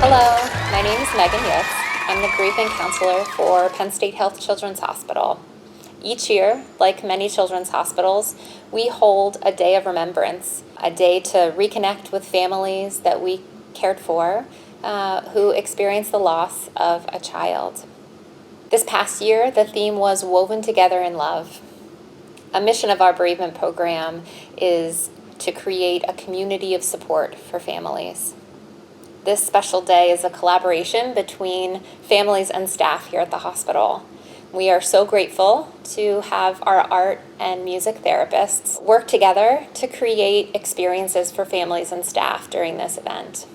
Hello, my name is Youtz. I'm the grieving counselor for Penn State Health Children's Hospital. Each year, like many children's hospitals, we hold a day of remembrance, a day to reconnect with families that we cared for who experienced the loss of a child. This past year, the theme was Woven Together in Love. A mission of our bereavement program is to create a community of support for families. This special day is a collaboration between families and staff here at the hospital. We are so grateful to have our art and music therapists work together to create experiences for families and staff during this event.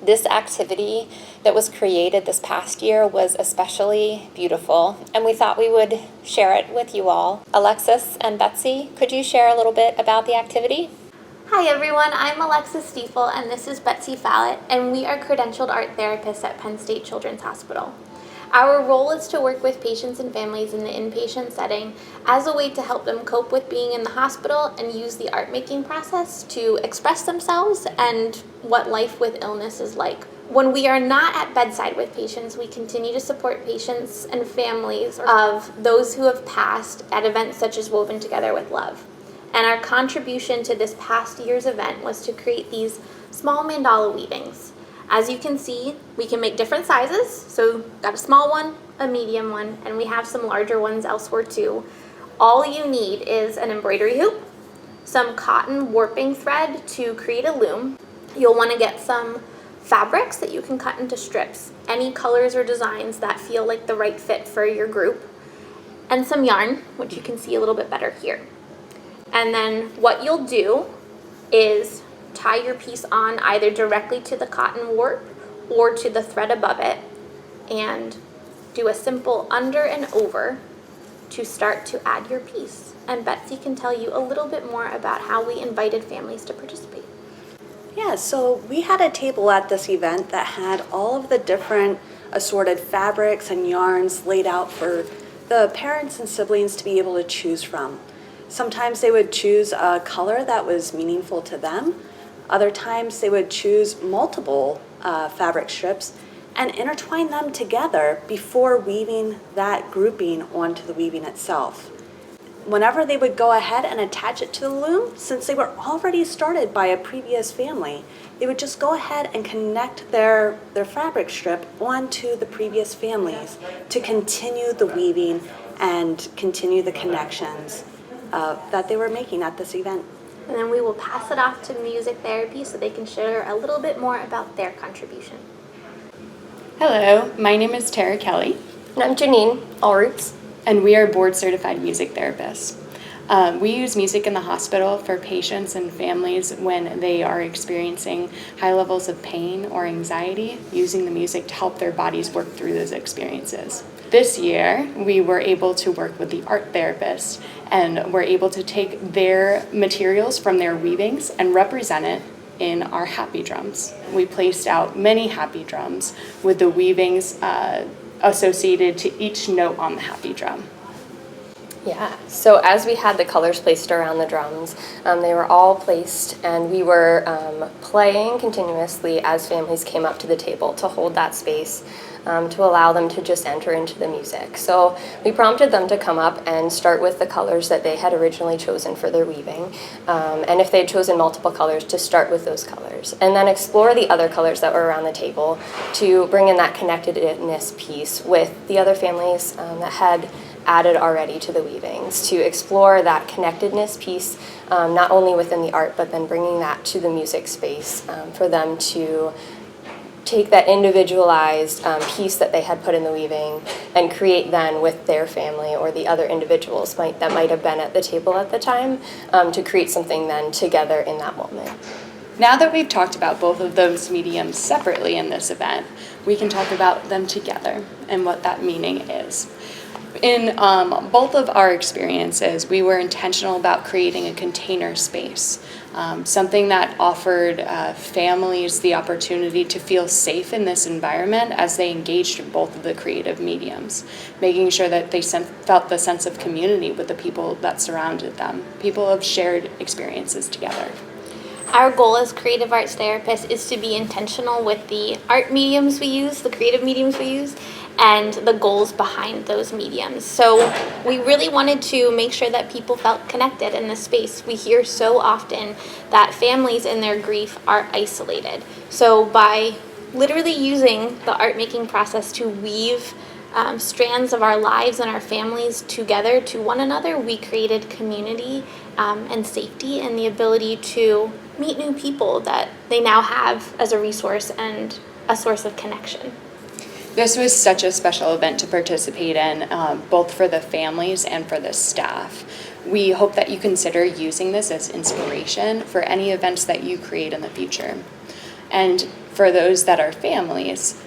This activity that was created this past year was especially beautiful, and we thought we would share it with you all. Alexis and Betsy, could you share a little bit about the activity? Hi everyone, I'm Alexis Steefel and this is Betsy Fallat, and we are credentialed art therapists at Penn State Children's Hospital. Our role is to work with patients and families in the inpatient setting as a way to help them cope with being in the hospital and use the art making process to express themselves and what life with illness is like. When we are not at bedside with patients, we continue to support patients and families of those who have passed at events such as Woven Together with Love. And our contribution to this past year's event was to create these small mandala weavings. As you can see, we can make different sizes. So got a small one, a medium one, and we have some larger ones elsewhere too. All you need is an embroidery hoop, some cotton warping thread to create a loom. You'll want to get some fabrics that you can cut into strips, any colors or designs that feel like the right fit for your group, and some yarn, which you can see a little bit better here. And then what you'll do is tie your piece on either directly to the cotton warp or to the thread above it and do a simple under and over to start to add your piece. And Betsy can tell you a little bit more about how we invited families to participate. Yeah, so we had a table at this event that had all of the different assorted fabrics and yarns laid out for the parents and siblings to be able to choose from. Sometimes they would choose a color that was meaningful to them. Other times they would choose multiple fabric strips and intertwine them together before weaving that grouping onto the weaving itself. Whenever they would go ahead and attach it to the loom, since they were already started by a previous family, they would just go ahead and connect their fabric strip onto the previous families to continue the weaving and continue the connections that they were making at this event. And then we will pass it off to music therapy so they can share a little bit more about their contribution. Hello, my name is Tara Kelly. And I'm Janine, Alrutz. And we are board certified music therapists. We use music in the hospital for patients and families when they are experiencing high levels of pain or anxiety, using the music to help their bodies work through those experiences. This year, we were able to work with the art therapist and were able to take their materials from their weavings and represent it in our Hapi drums. We placed out many Hapi drums with the weavings associated to each note on the Hapi drum. Yeah, so as we had the colors placed around the drums, they were all placed and we were playing continuously as families came up to the table to hold that space, to allow them to just enter into the music. So we prompted them to come up and start with the colors that they had originally chosen for their weaving, and if they had chosen multiple colors, to start with those colors, and then explore the other colors that were around the table to bring in that connectedness piece with the other families that had added already to the weavings, to explore that connectedness piece, not only within the art, but then bringing that to the music space for them to take that individualized piece that they had put in the weaving and create then with their family or the other individuals that might have been at the table at the time, to create something then together in that moment. Now that we've talked about both of those mediums separately in this event, we can talk about them together and what that meaning is. In both of our experiences, we were intentional about creating a container space, something that offered families the opportunity to feel safe in this environment as they engaged in both of the creative mediums, making sure that they felt the sense of community with the people that surrounded them, people of shared experiences together. Our goal as creative arts therapists is to be intentional with the art mediums we use, the creative mediums we use, and the goals behind those mediums. So we really wanted to make sure that people felt connected in this space. We hear so often that families in their grief are isolated. So by literally using the art making process to weave strands of our lives and our families together to one another, we created community and safety and the ability to meet new people that they now have as a resource and a source of connection. This was such a special event to participate in, both for the families and for the staff. We hope that you consider using this as inspiration for any events that you create in the future. And for those that are families,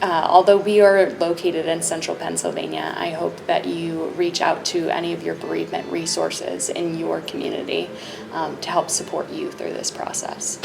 although we are located in central Pennsylvania, I hope that you reach out to any of your bereavement resources in your community to help support you through this process.